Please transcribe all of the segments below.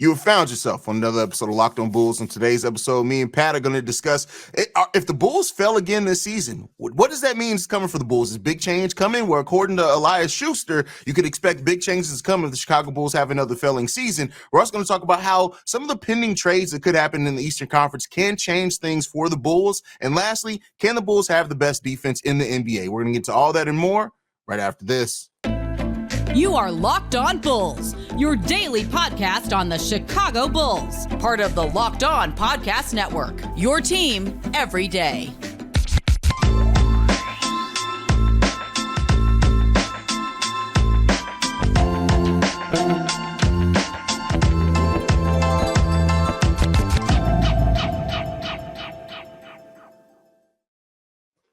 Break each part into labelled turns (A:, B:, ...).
A: You have found yourself on another episode of Locked On Bulls. On today's episode, me and Pat are going to discuss if the Bulls fell again this season, what does that mean is coming for the Bulls? Is big change coming? Where according to Elias Schuster, you could expect big changes coming if the Chicago Bulls have another failing season. We're also going to talk about how some of the pending trades that could happen in the Eastern Conference can change things for the Bulls. And lastly, can the Bulls have the best defense in the NBA? We're going to get to all that and more right after this.
B: You are Locked On Bulls, your daily podcast on the Chicago Bulls, part of the Locked On Podcast Network, your team every day.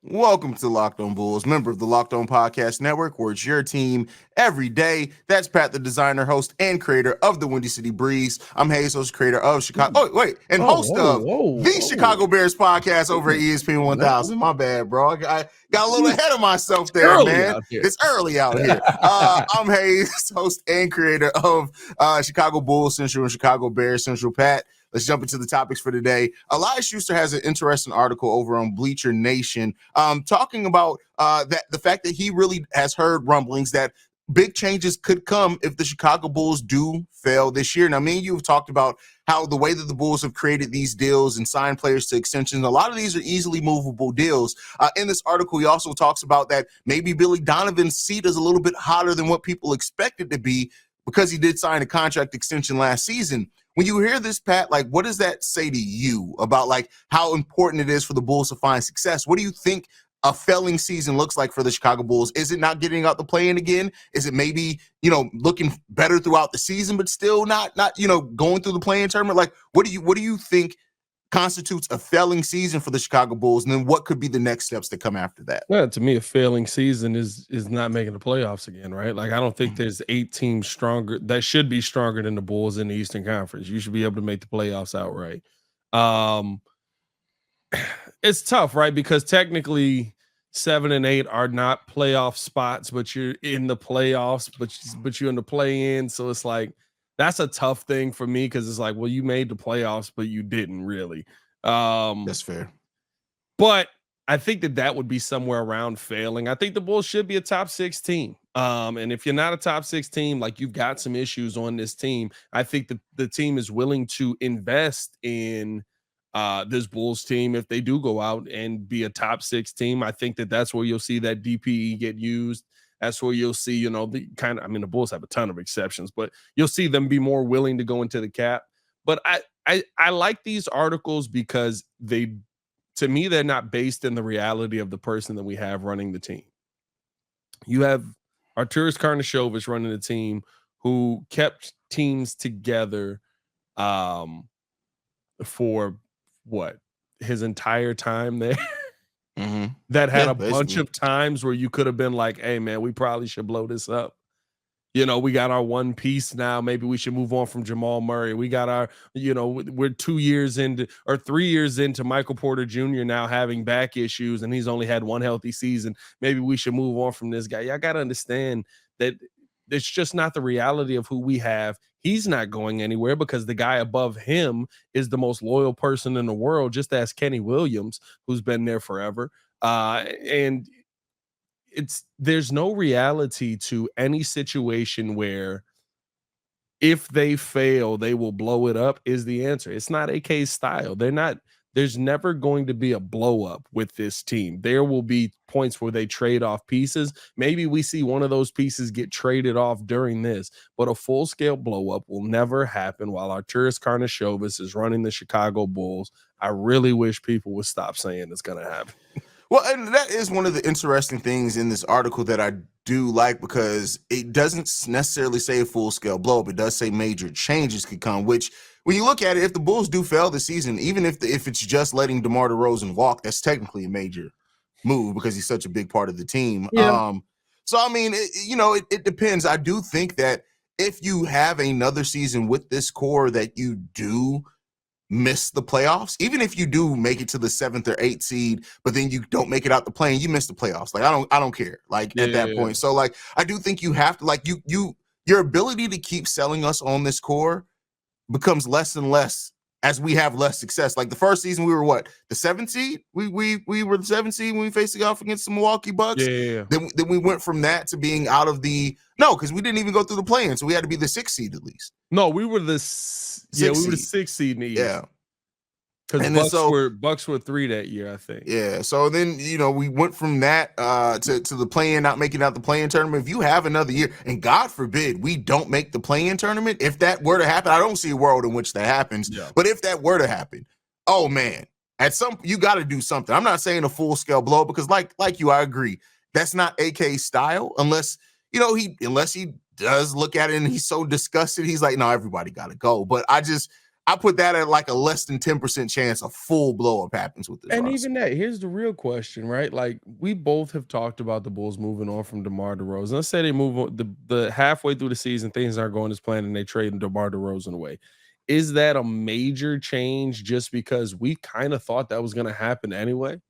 A: Welcome to Locked On Bulls, member of the Locked On Podcast Network, where it's your team every day. That's Pat the Designer, host and creator of the Windy City Breeze. I'm Haize, host, creator of Chicago. Host of the Chicago Bears podcast over at ESPN 1000. My bad, bro. I got a little ahead of myself there, man. It's early out here. I'm Haize, host and creator of Chicago Bulls Central and Chicago Bears Central. Pat, let's jump into the topics for today. Elias Schuster has an interesting article over on Bleacher Nation talking about the fact that he really has heard rumblings that big changes could come if the Chicago Bulls do fail this year. Now, me and you have talked about how the way that the Bulls have created these deals and signed players to extensions, a lot of these are easily movable deals. In this article, he also talks about that maybe Billy Donovan's seat is a little bit hotter than what people expected to be because he did sign a contract extension last season. When you hear this, Pat, like, what does that say to you about, like, how important it is for the Bulls to find success? What do you think a failing season looks like for the Chicago Bulls? Is it not getting out the play-in again? Is it maybe, looking better throughout the season, but still not going through the play-in tournament? Like, what do you think constitutes a failing season for the Chicago Bulls? And then what could be the next steps that come after that?
C: Well, to me, a failing season is not making the playoffs again, right? Like, I don't think there's 8 teams stronger that should be stronger than the Bulls in the Eastern Conference. You should be able to make the playoffs outright. It's tough, right? Because technically 7 and 8 are not playoff spots, but you're in the playoffs, but you're in the play-in. So it's like, that's a tough thing for me because it's like, well, you made the playoffs, but you didn't really.
A: That's fair.
C: But I think that would be somewhere around failing. I think the Bulls should be a top 6 team. And if you're not a top 6 team, like, you've got some issues on this team. I think the team is willing to invest in this Bulls team if they do go out and be a top 6 team. I think that's where you'll see that DPE get used. That's where you'll see, the Bulls have a ton of exceptions, but you'll see them be more willing to go into the cap. But I like these articles because to me, they're not based in the reality of the person that we have running the team. You have Arturas Karnisovas running the team who kept teams together for his entire time there. Mm-hmm. That had a bunch of times where you could have been like, hey, man, we probably should blow this up. We got our one piece now. Maybe we should move on from Jamal Murray. We got our, we're 2 years into or 3 years into Michael Porter Jr. now having back issues, and he's only had one healthy season. Maybe we should move on from this guy. Y'all got to understand that it's just not the reality of who we have. He's not going anywhere because the guy above him is the most loyal person in the world. Just ask Kenny Williams, who's been there forever. And there's no reality to any situation where if they fail, they will blow it up is the answer. It's not AK's style. There's never going to be a blow up with this team. There will be points where they trade off pieces. Maybe we see one of those pieces get traded off during this, but a full scale blow up will never happen while Arturas Karnisovas is running the Chicago Bulls. I really wish people would stop saying it's going to happen.
A: Well, and that is one of the interesting things in this article that I do like, because it doesn't necessarily say a full-scale blow-up. It does say major changes could come, which, when you look at it, if the Bulls do fail this season, even if it's just letting DeMar DeRozan walk, that's technically a major move because he's such a big part of the team. Yeah. So, I mean, it depends. I do think that if you have another season with this core that you do miss the playoffs, even if you do make it to the 7th or 8th seed, but then you don't make it out the play-in, you miss the playoffs. Like, I don't care. Like, at that point. So, like, I do think you have to, like, your ability to keep selling us on this core becomes less and less as we have less success. Like the first season, we were what, the 7th seed? We were the 7th seed when we faced off against the Milwaukee Bucks.
C: Yeah.
A: Then we went from that to being out of the because we didn't even go through the play-in, so we had to be the 6th seed at least.
C: No, we were the 6th seed in the East.
A: Yeah.
C: Because Bucks were 3 that year, I think.
A: Yeah. So then, we went from that to the play-in, not making out the play-in tournament. If you have another year, and God forbid we don't make the play-in tournament, if that were to happen, I don't see a world in which that happens. Yeah. But if that were to happen, oh man, you got to do something. I'm not saying a full-scale blow because like you, I agree. That's not AK's style unless he does look at it and he's so disgusted. He's like, no, everybody got to go. But I put that at like a less than 10% chance a full blow up happens with this.
C: And roster. Even that, here's the real question, right? Like we both have talked about the Bulls moving on from DeMar DeRozan. Let's say they move on the halfway through the season, things aren't going as planned, and they trade DeMar DeRozan away. Is that a major change just because we kind of thought that was going to happen anyway?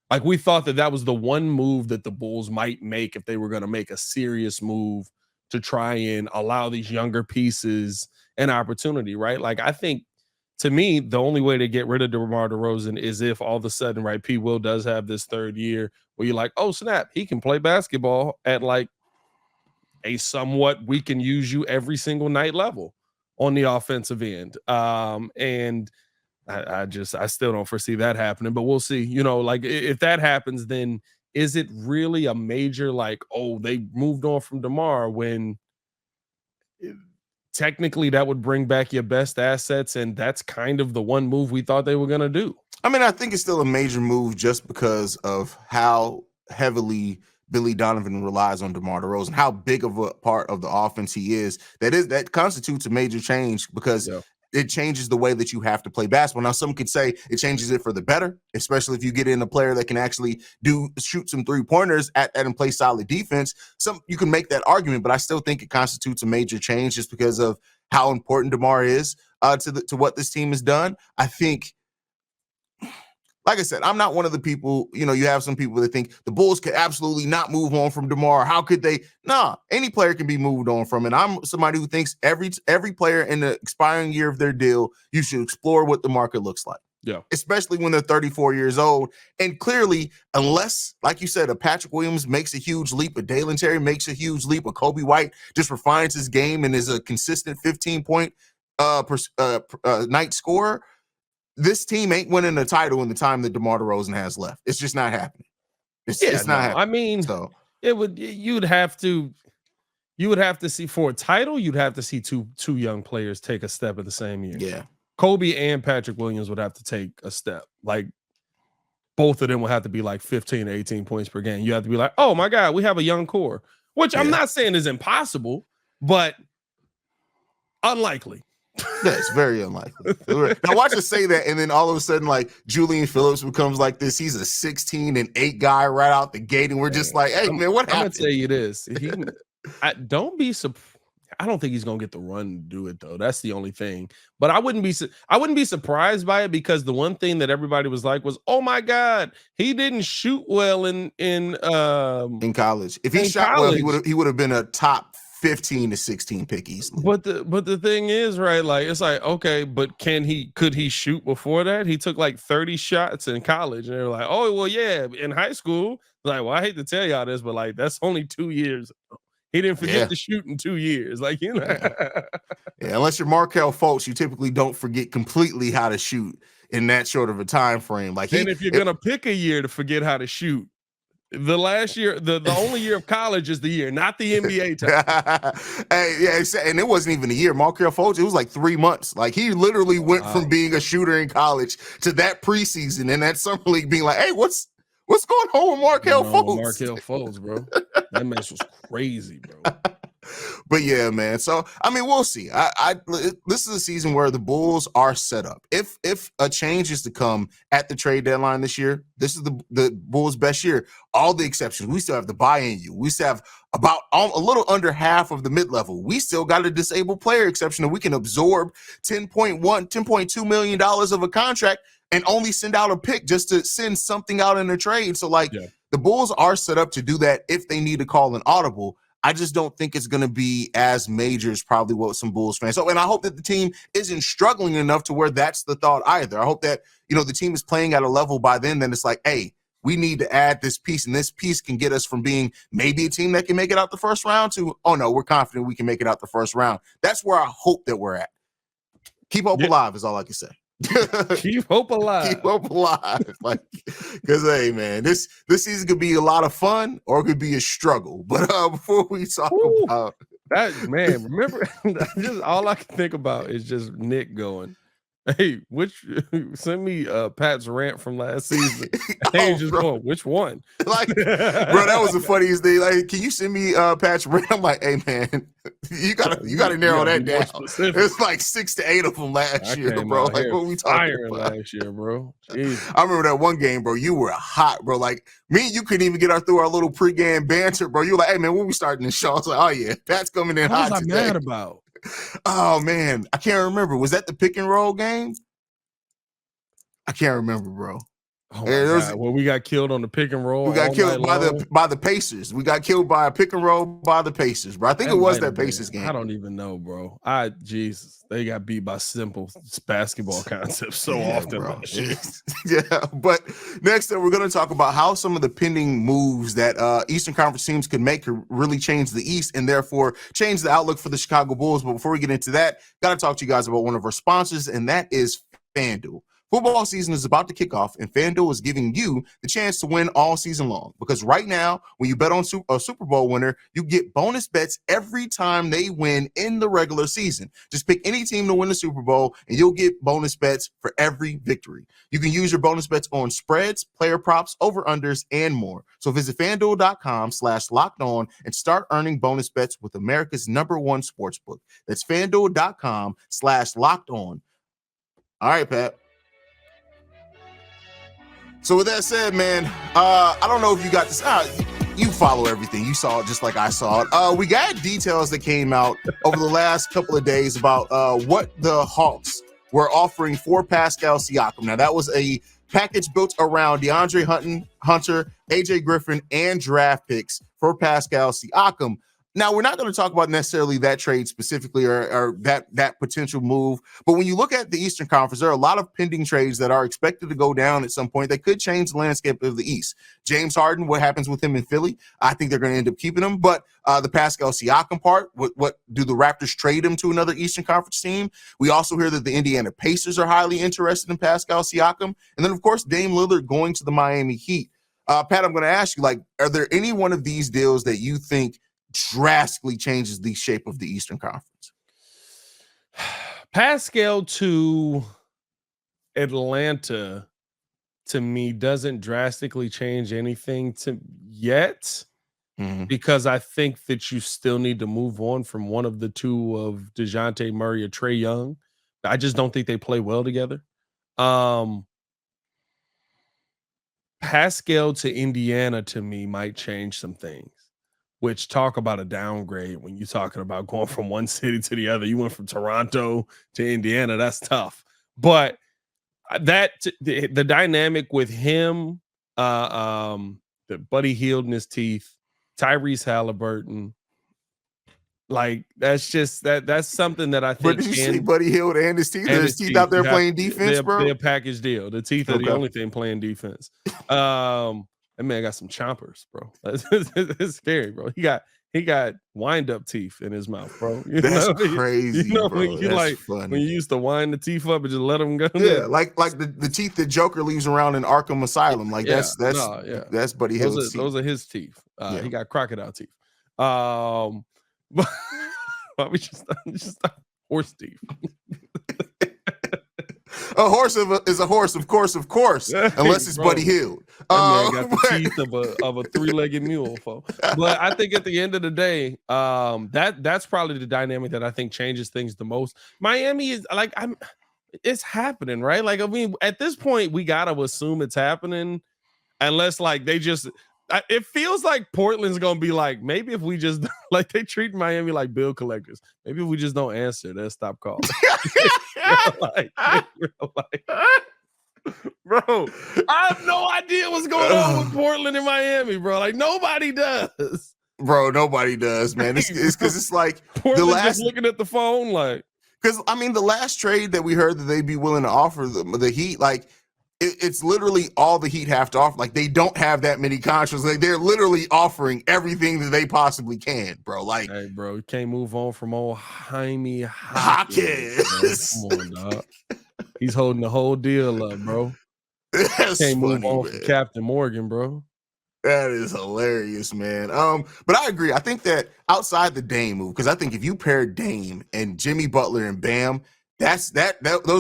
C: Like we thought that was the one move that the Bulls might make if they were going to make a serious move to try and allow these younger pieces an opportunity, right? Like I think to me, the only way to get rid of DeMar DeRozan is if all of a sudden, right, P. Will does have this 3rd year where you're like, oh snap, he can play basketball at like a somewhat we can use you every single night level on the offensive end. And I still don't foresee that happening, but we'll see. Like if that happens, then is it really a major like, oh, they moved on from DeMar when technically that would bring back your best assets, and that's kind of the one move we thought they were going to do.
A: I mean, I think it's still a major move just because of how heavily Billy Donovan relies on DeMar DeRozan, how big of a part of the offense he is. That constitutes a major change because it changes the way that you have to play basketball. Now, some could say it changes it for the better, especially if you get in a player that can actually shoot some 3-pointers at and play solid defense. You can make that argument, but I still think it constitutes a major change just because of how important DeMar is to what this team has done. I think, like I said, I'm not one of the people, you have some people that think the Bulls could absolutely not move on from DeMar. How could they? Nah, any player can be moved on from. And I'm somebody who thinks every player in the expiring year of their deal, you should explore what the market looks like.
C: Yeah.
A: Especially when they're 34 years old. And clearly, unless, like you said, a Patrick Williams makes a huge leap, a Dalen Terry makes a huge leap, a Kobe White just refines his game and is a consistent 15-point night scorer, this team ain't winning a title in the time that DeMar DeRozan has left. It's just not happening. It's not happening.
C: I mean,
A: so
C: you'd have to see for a title, you'd have to see two young players take a step at the same year.
A: Yeah.
C: Kobe and Patrick Williams would have to take a step. Like both of them would have to be like 15 to 18 points per game. You have to be like, oh my God, we have a young core, which I'm not saying is impossible, but unlikely.
A: Yeah, it's very unlikely. Now watch us say that, and then all of a sudden, like Julian Phillips becomes like this. He's a 16-8 guy right out the gate, and we're just like, "Hey, man, what happened?"
C: I'm gonna tell you this: don't be surprised. I don't think he's gonna get the run to do it though. That's the only thing. But I wouldn't be surprised by it because the one thing that everybody was like was, "Oh my God, he didn't shoot well in
A: college. If he shot well, he would have been a top 15 to 16 pick easily."
C: But the thing is, right, like it's like, okay, but could he shoot before that? He took like 30 shots in college, and they were like, oh well, yeah, in high school. Like, well, I hate to tell y'all this, but like that's only 2 years. He didn't forget to shoot in 2 years. Like,
A: Yeah, unless you're Markelle Fultz, you typically don't forget completely how to shoot in that short of a time frame. Like,
C: and if you're gonna pick a year to forget how to shoot, the last year, the only year of college is the year, not the NBA time.
A: And it wasn't even a year. Markelle Fultz, it was like 3 months. Like he literally went from being a shooter in college to that preseason and that summer league being like, hey, what's going on with Markelle Fultz?
C: Markelle Fultz, bro. That mess was crazy, bro.
A: But yeah, man. So I mean, we'll see. This is a season where the Bulls are set up. If a change is to come at the trade deadline this year, this is the Bulls' best year. All the exceptions. We still have the buy-in you. We still have about a little under half of the mid-level. We still got a disabled player exception that we can absorb $10.2 million of a contract and only send out a pick just to send something out in a trade. So the Bulls are set up to do that if they need to call an audible. I just don't think it's going to be as major as probably what some Bulls fans. So, and I hope that the team isn't struggling enough to where that's the thought either. I hope that, the team is playing at a level by then it's like, hey, we need to add this piece, and this piece can get us from being maybe a team that can make it out the first round to, oh no, we're confident we can make it out the first round. That's where I hope that we're at. Keep hope alive is all I can say.
C: Keep hope alive.
A: Keep hope alive. Because hey, man, this season could be a lot of fun or it could be a struggle. But before we talk about
C: that, man, remember, just all I can think about is just Nick going, hey, send me Pat's rant from last season. Hey, just going, which one?
A: Bro, that was the funniest thing. Like, can you send me Pat's rant? I'm like, hey, man, you gotta narrow that down. It's like 6 to 8 of them last year, bro. Like, what we talking about
C: last year, bro? Jeez.
A: I remember that one game, bro. You were hot, bro. Like, me and you couldn't even get through our little pregame banter, bro. You were like, hey, man, when we starting this show? I was like, oh yeah, Pat's coming in hot today.
C: What was I mad about?
A: Oh man, I can't remember. Was that the pick and roll game? I can't remember, bro.
C: Oh my God. Well, we got killed on the pick and roll.
A: We got killed by the Pacers. We got killed by a pick and roll by the Pacers, bro. I think it was that Pacers game.
C: I don't even know, bro. Jesus, they got beat by simple basketball concepts so often.
A: Bro. Yeah, but next up, we're going to talk about how some of the pending moves that Eastern Conference teams could make could really change the East and therefore change the outlook for the Chicago Bulls. But before we get into that, got to talk to you guys about one of our sponsors, and that is FanDuel. Football season is about to kick off, and FanDuel is giving you the chance to win all season long. Because right now, when you bet on a Super Bowl winner, you get bonus bets every time they win in the regular season. Just pick any team to win the Super Bowl, and you'll get bonus bets for every victory. You can use your bonus bets on spreads, player props, over-unders, and more. So visit FanDuel.com/lockedon and start earning bonus bets with America's #1 sportsbook. That's FanDuel.com/lockedon. All right, Pat. So with that said, man, I don't know if you got this. You follow everything. You saw it just like I saw it. We got details that came out over the last couple of days about what the Hawks were offering for Paskal Siakam. Now, that was a package built around DeAndre Hunter, AJ Griffin, and draft picks for Paskal Siakam. Now, we're not going to talk about necessarily that trade specifically or that potential move. But when you look at the Eastern Conference, there are a lot of pending trades that are expected to go down at some point that could change the landscape of the East. James Harden, what happens with him in Philly? I think they're going to end up keeping him. But the Paskal Siakam part, what do the Raptors trade him to another Eastern Conference team? We also hear that the Indiana Pacers are highly interested in Paskal Siakam. And then, of course, Dame Lillard going to the Miami Heat. Pat, I'm going to ask you, are there any one of these deals that you think drastically changes the shape of the Eastern Conference?
C: Paskal to Atlanta, to me, doesn't drastically change anything yet, because I think that you still need to move on from one of the two of DeJounte Murray or Trae Young. I just don't think they play well together. Paskal to Indiana, to me, might change some things. Which, talk about a downgrade when you're talking about going from one city to the other. You went from Toronto to Indiana. That's tough. But the dynamic with him, the Buddy Hield in his teeth, Tyrese Halliburton, that's just that's something that I think.
A: But did you see Buddy Hield and his teeth? His teeth out there playing defense, bro.
C: They're a package deal. The teeth are the only thing playing defense. That man got some chompers, bro. It's scary, bro. He got wind-up teeth in his mouth, bro.
A: That's crazy, bro.
C: That's funny. When you used to wind the teeth up and just let them go.
A: Yeah, like the teeth that Joker leaves around in Arkham Asylum. That's Buddy Hield's teeth.
C: Those are his teeth. He got crocodile teeth. But we just horse teeth.
A: A horse is a horse, of course, unless it's Buddy Hield.
C: Man got the teeth of a three-legged mule, folks. But I think at the end of the day, that's probably the dynamic that I think changes things the most. Miami is it's happening, right? At this point, we gotta assume it's happening, unless they just. It feels like Portland's gonna be maybe if we just they treat Miami like bill collectors. Maybe if we just don't answer, they'll stop calling. Bro, I have no idea what's going on with Portland and Miami, bro. Nobody does.
A: Bro, nobody does, man. It's because it's like
C: Portland just looking at the phone like.
A: Because, I mean, the last trade that we heard that they'd be willing to offer the Heat, like, it's literally all the Heat have to offer. Like, they don't have that many contracts. Like, they're literally offering everything that they possibly can, bro. Like,
C: hey, bro, you can't move on from old Haize
A: Hawkins.
C: Come on, dog. He's holding the whole deal up, bro.
A: That's
C: Can't
A: funny,
C: move on
A: man.
C: from Captain Morgan, bro.
A: That is hilarious, man. But I agree. I think that outside the Dame move, because I think if you pair Dame and Jimmy Butler and Bam, those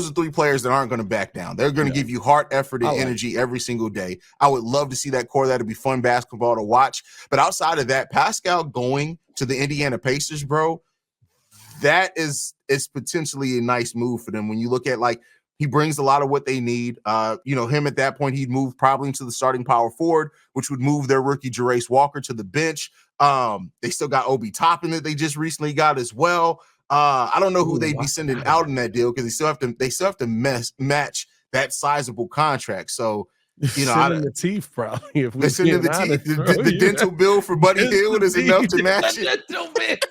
A: are three players that aren't going to back down. They're going to give you heart, effort, and energy every single day. I would love to see that core. That'd be fun basketball to watch. But outside of that, Paskal going to the Indiana Pacers, bro, that is potentially a nice move for them. When you look at, like, he brings a lot of what they need. Him at that point, he'd move probably into the starting power forward, which would move their rookie Jarace Walker to the bench. They still got Obi Toppin that they just recently got as well. I don't know who they'd be sending out in that deal because they still have to match that sizable contract. So,
C: sending the teeth probably. If
A: they're sending the teeth. The dental bill for Buddy Hield is enough to match it.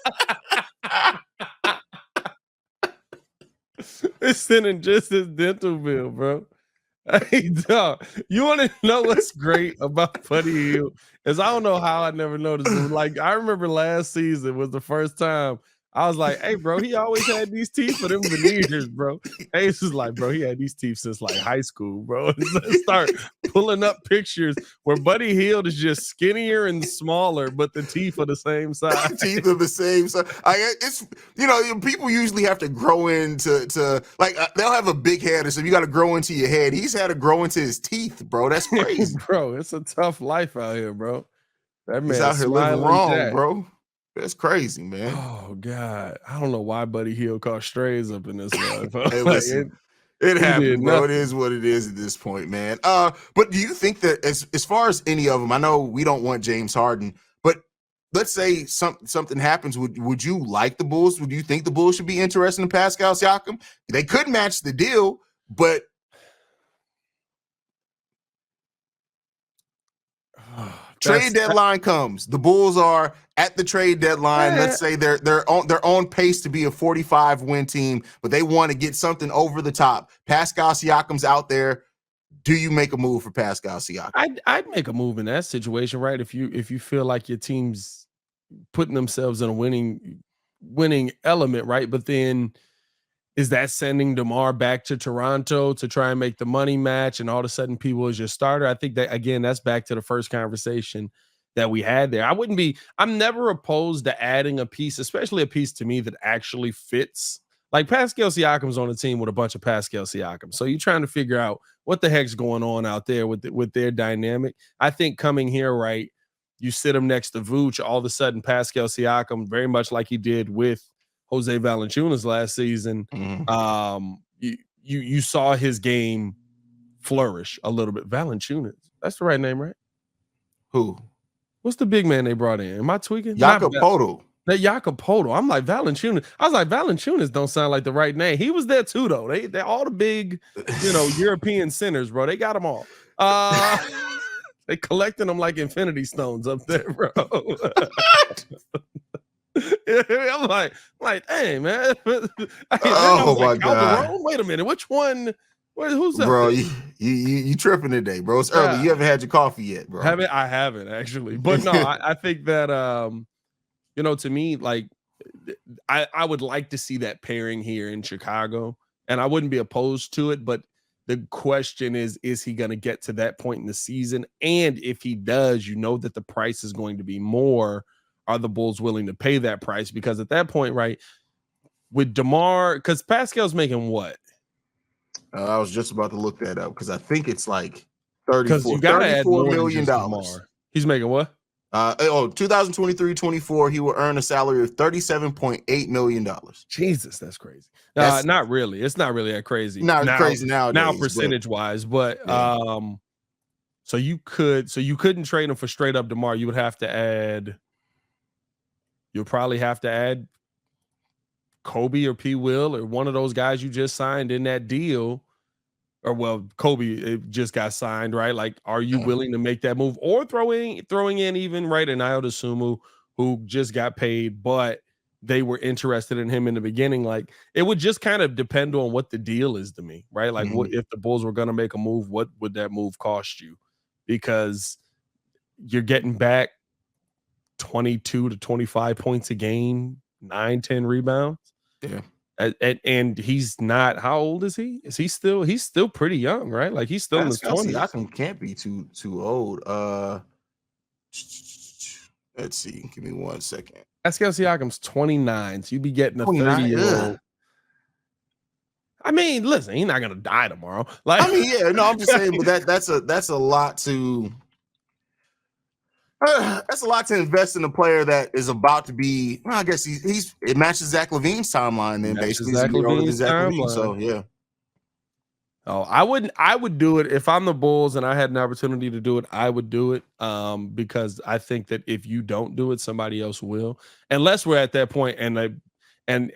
C: It's sending just his dental bill, bro. Hey, dog, you want to know what's great about Buddy Hield? Is I don't know how I never noticed it. Like, I remember last season was the first time I was like, hey, bro, he always had these teeth for them veneers, bro. Hey, it's just like, bro, he had these teeth since like high school, bro. Start pulling up pictures where Buddy Hield is just skinnier and smaller, but the teeth are the same size.
A: Teeth are the same size. It's people usually have to grow into like they'll have a big head, so you got to grow into your head. He's had to grow into his teeth, bro. That's crazy,
C: bro. It's a tough life out here, bro. That man's
A: out here living wrong,
C: Jack.
A: Bro. That's crazy, man.
C: Oh God, I don't know why Buddy Hield caught strays up in this life.
A: Hey, listen, it happened, bro. It is what it is at this point, man. But do you think that as far as any of them, I know we don't want James Harden, but let's say something happens. Would you like the Bulls? Would you think the Bulls should be interested in Paskal Siakam? They could match the deal, but trade deadline comes. The Bulls are at the trade deadline. Let's say they're on pace to be a 45-win team, but they want to get something over the top. Paskal Siakam's out there. Do you make a move for Paskal Siakam?
C: I'd make a move in that situation, right? If you feel like your team's putting themselves in a winning element, right? But then is that sending DeMar back to Toronto to try and make the money match and all of a sudden people is your starter? I think that, again, that's back to the first conversation that we had there. I'm never opposed to adding a piece, especially a piece to me that actually fits. Like Paskal Siakam's on a team with a bunch of Paskal Siakam. So you're trying to figure out what the heck's going on out there with their dynamic. I think coming here, right, you sit him next to Vooch, all of a sudden Paskal Siakam, very much like he did with Jose Valanciunas last season, you saw his game flourish a little bit. Valanciunas, that's the right name, right?
A: Who?
C: What's the big man they brought in? Am I tweaking?
A: Jakob Poeltl.
C: Jakob Poeltl. I'm like Valanciunas. I was like Valanciunas don't sound like the right name. He was there too, though. They're all the big, European centers, bro. They got them all. They collecting them like infinity stones up there, bro. I'm like, hey, man.
A: Oh my God!
C: Wait a minute, which one? Who's that?
A: Bro, you tripping today, bro? It's early. You haven't had your coffee yet, bro.
C: I haven't actually, but no, I think that to me, like, I would like to see that pairing here in Chicago, and I wouldn't be opposed to it. But the question is he going to get to that point in the season? And if he does, that the price is going to be more. Are the Bulls willing to pay that price? Because at that point, right, with DeMar, because Pascal's making what?
A: I was just about to look that up because I think it's like $34 million.
C: He's making what?
A: 2023-24, he will earn a salary of $37.8 million.
C: Jesus, that's crazy. Not really. It's not really that crazy.
A: Crazy nowadays.
C: Now percentage-wise, but so you couldn't trade him for straight up DeMar. You would have to add. You'll probably have to add Kobe or P. Will or one of those guys you just signed in that deal. Or, well, Kobe just got signed, right? Like, are you willing to make that move? Or throwing in even, right, an Ayo Dosunmu who just got paid, but they were interested in him in the beginning. Like, it would just kind of depend on what the deal is to me, right? Like, what if the Bulls were going to make a move, what would that move cost you? Because you're getting back 22 to 25 points a game, 9-10 rebounds.
A: Yeah.
C: And he's not, how old is he? He's still pretty young, right? Like, he's still in his 20s.
A: Siakam can't be too old. Let's see. Give me 1 second.
C: Paskal Siakam's 29, so you'd be getting a 30-year-old. I mean, listen, he's not gonna die tomorrow. Like,
A: I mean, yeah, no, I'm just saying, but that's a lot to invest in a player that is about to be. Well, I guess it matches Zach LaVine's timeline then, basically.
C: Zach LaVine's timeline.
A: So yeah.
C: Oh, I would do it if I'm the Bulls and I had an opportunity to do it. I would do it because I think that if you don't do it, somebody else will. Unless we're at that point and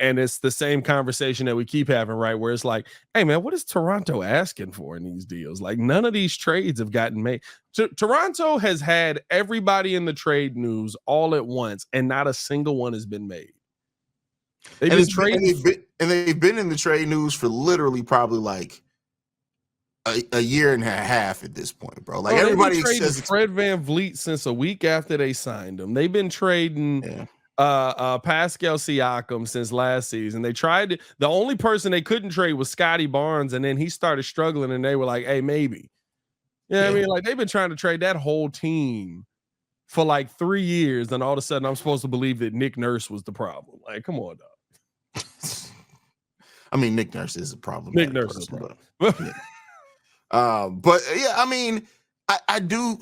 C: it's the same conversation that we keep having, right? Where it's like, hey man, what is Toronto asking for in these deals? Like, none of these trades have gotten made. Toronto has had everybody in the trade news all at once, and not a single one has been made. They've been
A: in the trade news for literally probably like a year and a half at this point, bro. Like, everybody says
C: Fred VanVleet since a week after they signed him. They've been trading Paskal Siakam since last season. They tried the only person they couldn't trade was Scotty Barnes, and then he started struggling, and they were like, hey, maybe. You know what I mean? Like, they've been trying to trade that whole team for like 3 years, and all of a sudden I'm supposed to believe that Nick Nurse was the problem. Like, come on, dog.
A: I mean, Nick Nurse is a problem.
C: Nick Nurse is a problem.
A: But yeah, I mean, I do.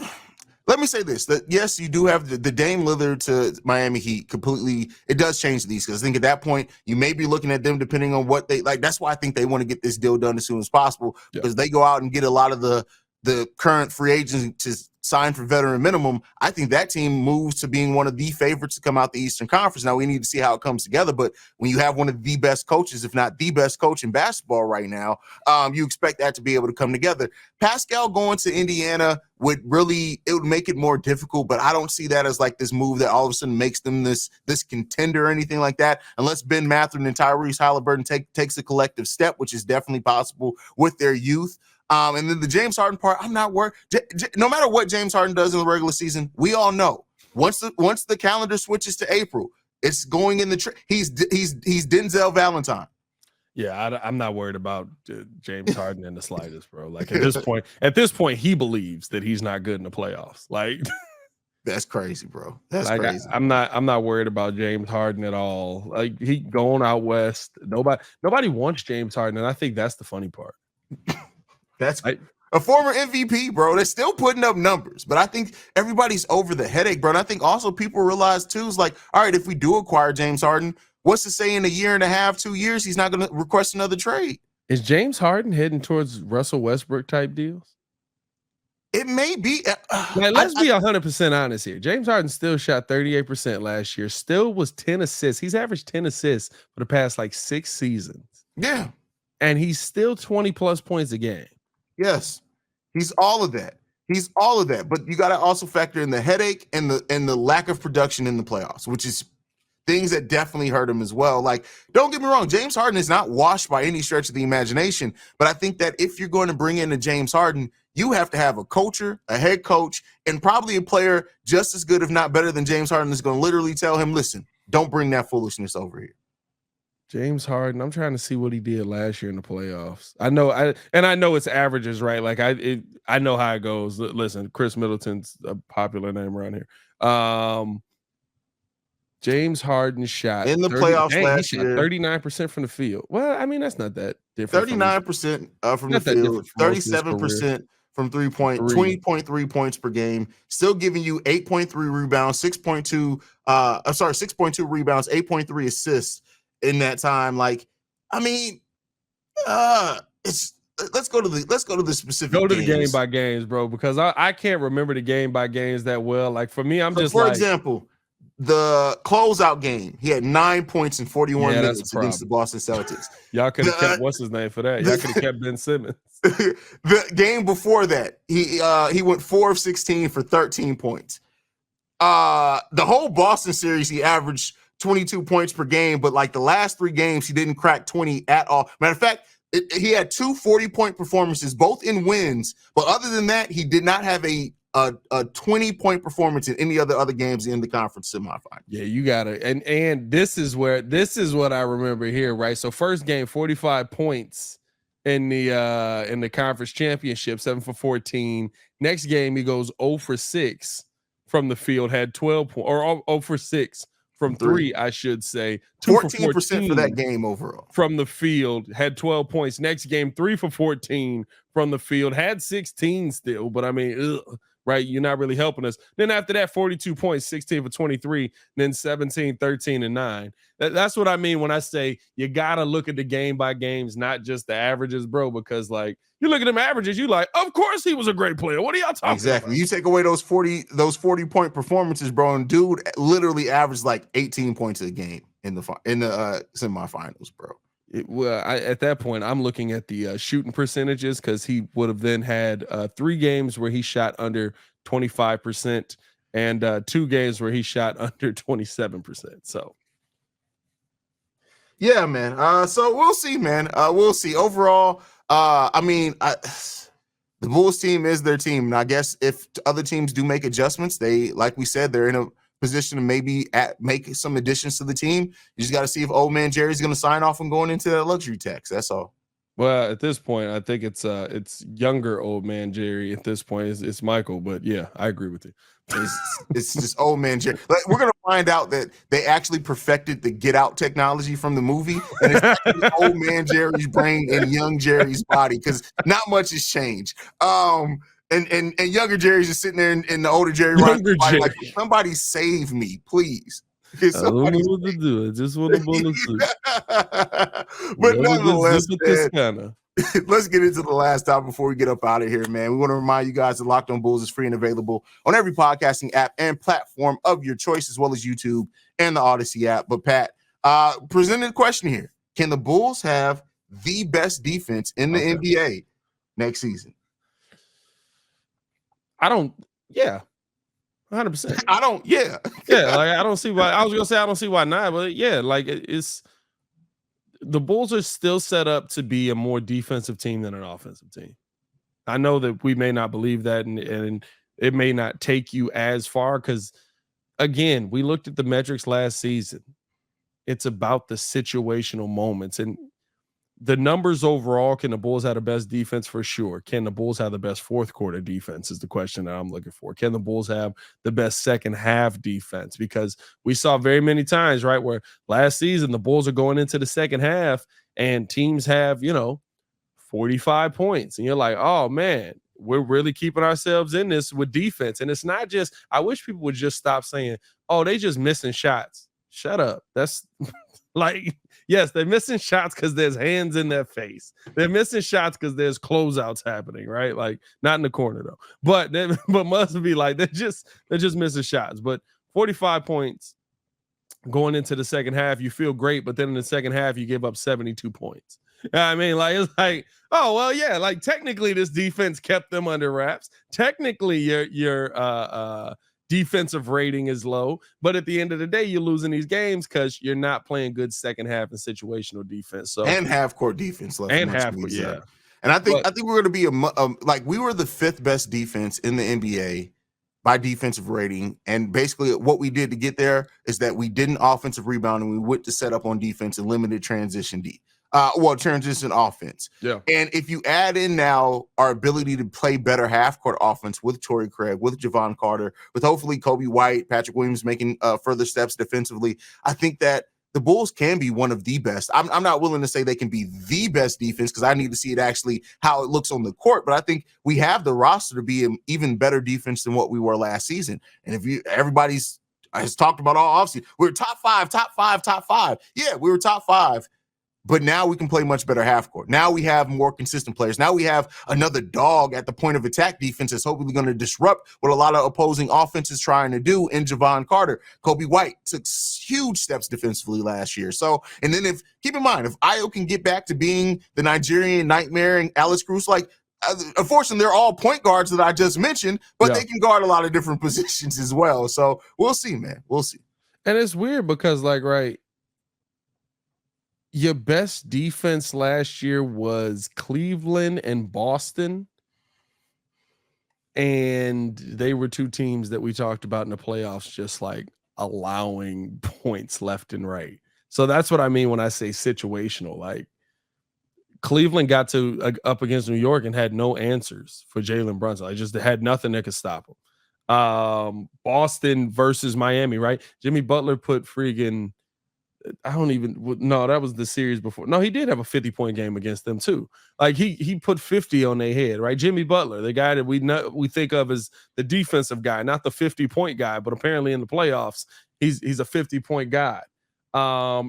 A: Let me say this: that yes, you do have the Dame Lillard to Miami Heat completely. It does change these, because I think at that point you may be looking at them depending on what they like. That's why I think they want to get this deal done as soon as possible, because they go out and get a lot of the current free agents to sign for veteran minimum. I think that team moves to being one of the favorites to come out the Eastern Conference. Now we need to see how it comes together, but when you have one of the best coaches, if not the best coach in basketball right now, you expect that to be able to come together. Paskal going to Indiana would make it more difficult, but I don't see that as like this move that all of a sudden makes them this contender or anything like that, unless Ben Mathurin and Tyrese Halliburton takes a collective step, which is definitely possible with their youth. And then the James Harden part, I'm not worried. No matter what James Harden does in the regular season, we all know once the calendar switches to April, it's going in the he's Denzel Valentine.
C: Yeah, I'm not worried about James Harden in the slightest, bro. Like, at this point, he believes that he's not good in the playoffs. Like,
A: that's crazy, bro. That's like, crazy.
C: I'm not worried about James Harden at all. Like, he going out west. Nobody wants James Harden, and I think that's the funny part.
A: That's a former MVP, bro. They're still putting up numbers, but I think everybody's over the headache, bro. And I think also people realize too is like, all right, if we do acquire James Harden, what's to say in a year and a half, 2 years, he's not going to request another trade?
C: Is James Harden heading towards Russell Westbrook type deals?
A: It may be.
C: Now, let's be 100% honest here. James Harden still shot 38% last year. Still was 10 assists. He's averaged 10 assists for the past like 6 seasons.
A: Yeah,
C: and he's still 20 plus points a game.
A: Yes, he's all of that. He's all of that. But you got to also factor in the headache and the lack of production in the playoffs, which is things that definitely hurt him as well. Like, don't get me wrong, James Harden is not washed by any stretch of the imagination. But I think that if you're going to bring in a James Harden, you have to have a coacher, a head coach, and probably a player just as good, if not better than James Harden, is going to literally tell him, listen, don't bring that foolishness over here.
C: James Harden, I'm trying to see what he did last year in the playoffs. I know it's averages, right? Like, I know how it goes. Listen, Chris Middleton's a popular name around here. James Harden shot
A: in the playoffs last year
C: 39% from the field. Well, I mean, that's not that different.
A: 39% from the field, 37% from 3-point, 20.3 points per game, still giving you 8.3 rebounds, 6.2 rebounds, 8.3 assists in that time. Like, I mean, let's go to the specific.
C: Go to the game by games, bro, because I can't remember the game by games that well. Like, for me, for
A: example, the closeout game, he had 9 points in 41 minutes against the Boston Celtics.
C: Y'all could have kept what's his name for that. Y'all could have kept Ben Simmons.
A: The game before that, he went 4 of 16 for 13 points. The whole Boston series, he averaged 22 points per game, but like the last 3 games, he didn't crack 20 at all. Matter of fact, he had 2 40-point performances, both in wins. But other than that, he did not have a 20-point performance in any other games in the conference semifinal.
C: Yeah, you gotta, and this is what I remember here, right? So first game, 45 points in the conference championship, 7 for 14. Next game, he goes 0 for 6 from the field, had 12 points, or 0 for 6 from 3, I should say.
A: 14% for that game overall.
C: From the field, had 12 points. Next game, 3 for 14 from the field, had 16 still, but I mean, right? You're not really helping us. Then after that, 42 points, 16 for 23, then 17, 13, and 9. That's what I mean when I say you got to look at the game by games, not just the averages, bro, because like you look at them averages, you like, of course he was a great player. What are y'all talking
A: exactly.
C: about?
A: You take away those 40-point performances, bro, and dude literally averaged like 18 points a game in the semifinals, bro.
C: At that point, I'm looking at the shooting percentages because he would have then had 3 games where he shot under 25% and 2 games where he shot under 27%. So,
A: yeah, man. So we'll see, man. We'll see. Overall, I mean, the Bulls team is their team, and I guess if other teams do make adjustments, they, like we said, they're in a position to maybe make some additions to the team. You just got to see if old man Jerry's going to sign off on going into that luxury tax. That's all.
C: Well, at this point, I think it's younger old man Jerry. At this point, it's Michael. But yeah, I agree with you.
A: It's just old man Jerry. Like, we're gonna find out that they actually perfected the get out technology from the movie, and it's actually old man Jerry's brain and young Jerry's body, because not much has changed. And younger Jerry's just sitting there, and the older Jerry, Jerry. Like, somebody save me, please.
C: I don't know what to do. I just want to bullets.
A: But nonetheless, let's get into the last topic before we get up out of here, man. We want to remind you guys that Locked On Bulls is free and available on every podcasting app and platform of your choice, as well as YouTube and the Odyssey app. But Pat, presented a question here: can the Bulls have the best defense in the NBA next season?
C: Yeah. 100%.
A: Yeah.
C: Like I don't see why. I was gonna say I don't see why not, but yeah, like it's the Bulls are still set up to be a more defensive team than an offensive team. I know that we may not believe that, and it may not take you as far because, again, we looked at the metrics last season. It's about the situational moments, and the numbers overall. Can the Bulls have the best defense? For sure. Can the Bulls have the best fourth quarter defense is the question that I'm looking for. Can the Bulls have the best second half defense? Because we saw very many times, right, where last season the Bulls are going into the second half and teams have, 45 points. And you're like, oh, man, we're really keeping ourselves in this with defense. And it's not just, I wish people would just stop saying, oh, they just missing shots. Shut up. That's like, yes, they're missing shots because there's hands in their face. They're missing shots because there's closeouts happening, right? Like, not in the corner though. But must be like they're just missing shots. But 45 points going into the second half, you feel great, but then in the second half, you give up 72 points. I mean, like, it's like, oh well, yeah, like technically this defense kept them under wraps. Technically, your defensive rating is low, but at the end of the day, you're losing these games because you're not playing good second half and situational defense. So
A: and half court defense,
C: and half court, yeah.
A: And I think we're going to be like we were the 5th best defense in the NBA by defensive rating, and basically what we did to get there is that we didn't offensive rebound and we went to set up on defense and limited transition transition offense.
C: Yeah.
A: And if you add in now our ability to play better half court offense with Torrey Craig, with Javon Carter, with hopefully Kobe White, Patrick Williams making further steps defensively, I think that the Bulls can be one of the best. I'm not willing to say they can be the best defense because I need to see it actually how it looks on the court, but I think we have the roster to be an even better defense than what we were last season. And if everybody's has talked about all offseason, we're top five. Yeah, we were top 5. But now we can play much better half court. Now we have more consistent players. Now we have another dog at the point of attack defense that's hopefully going to disrupt what a lot of opposing offenses trying to do in Javon Carter. Kobe White took huge steps defensively last year. So, and then keep in mind, if Ayo can get back to being the Nigerian nightmare and Alex Cruz, like unfortunately, they're all point guards that I just mentioned, but they can guard a lot of different positions as well. So we'll see, man. We'll see.
C: And it's weird because, like, right, your best defense last year was Cleveland and Boston. And they were two teams that we talked about in the playoffs, just like allowing points left and right. So that's what I mean when I say situational. Like, Cleveland got to up against New York and had no answers for Jalen Brunson. I just had nothing that could stop him. Boston versus Miami, right? Jimmy Butler put friggin' that was the series before. No, he did have a 50-point game against them too. Like he put 50 on their head, right? Jimmy Butler, the guy that we think of as the defensive guy, not the 50-point guy, but apparently in the playoffs, he's a 50-point guy.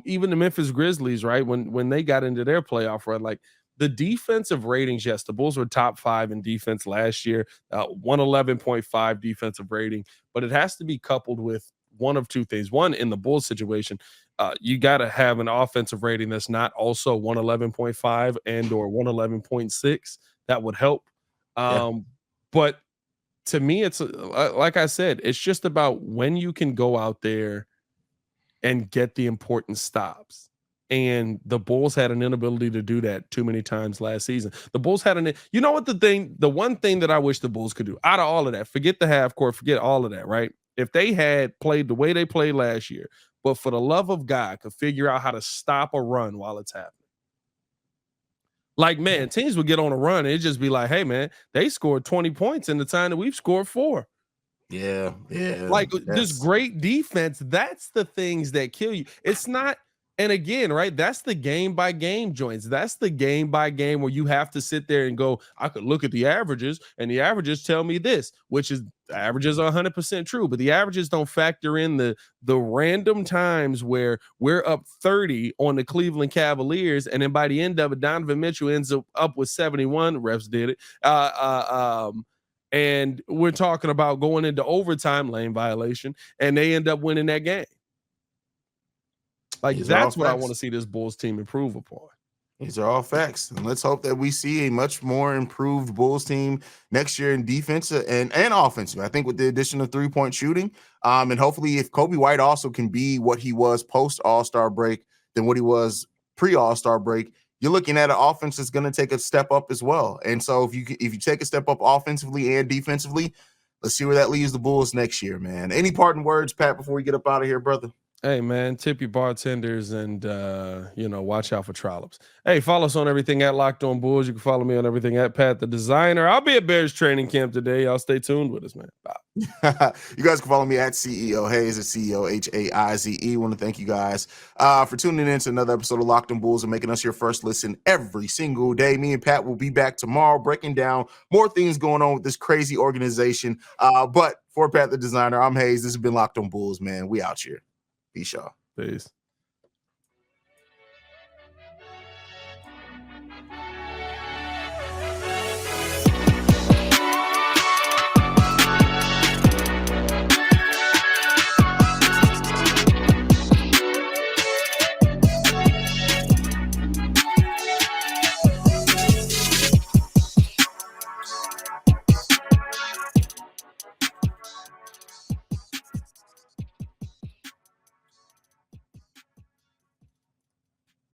C: Even the Memphis Grizzlies, right? When they got into their playoff run, like the defensive ratings, yes, the Bulls were top 5 in defense last year, 111.5 defensive rating, but it has to be coupled with one of two things. One, in the Bulls situation, you got to have an offensive rating that's not also 111.5 and or 111.6. That would help. But to me, it's like I said, it's just about when you can go out there and get the important stops. And the Bulls had an inability to do that too many times last season. The Bulls had the one thing that I wish the Bulls could do out of all of that, forget the half court, forget all of that, right? If they had played the way they played last year, but for the love of God, could figure out how to stop a run while it's happening. Like, man, teams would get on a run and it'd just be like, hey, man, they scored 20 points in the time that we've scored 4.
A: Yeah.
C: Like, this great defense, that's the things that kill you. It's not, and again, right, that's the game-by-game joints. That's the game-by-game where you have to sit there and go, I could look at the averages, and the averages tell me this, which is the averages are 100% true, but the averages don't factor in the random times where we're up 30 on the Cleveland Cavaliers, and then by the end of it, Donovan Mitchell ends up with 71. Refs did it. And we're talking about going into overtime, lane violation, and they end up winning that game. Like, that's what I want to see this Bulls team improve upon.
A: These are all facts. And let's hope that we see a much more improved Bulls team next year in defense and offensive. I think with the addition of three-point shooting, and hopefully if Kobe White also can be what he was post-All-Star break than what he was pre-All-Star break, you're looking at an offense that's going to take a step up as well. And so if you take a step up offensively and defensively, let's see where that leaves the Bulls next year, man. Any parting words, Pat, before we get up out of here, brother?
C: Hey, man, tip your bartenders and, watch out for trollops. Hey, follow us on everything at Locked On Bulls. You can follow me on everything at Pat The Designer. I'll be at Bears training camp today. Y'all stay tuned with us, man. Bye.
A: You guys can follow me at CEO Haize, at CEO Haize. Want to thank you guys for tuning in to another episode of Locked On Bulls and making us your first listen every single day. Me and Pat will be back tomorrow breaking down more things going on with this crazy organization. But for Pat The Designer, I'm Haize. This has been Locked On Bulls, man. We out here. Peace, y'all.
C: Peace.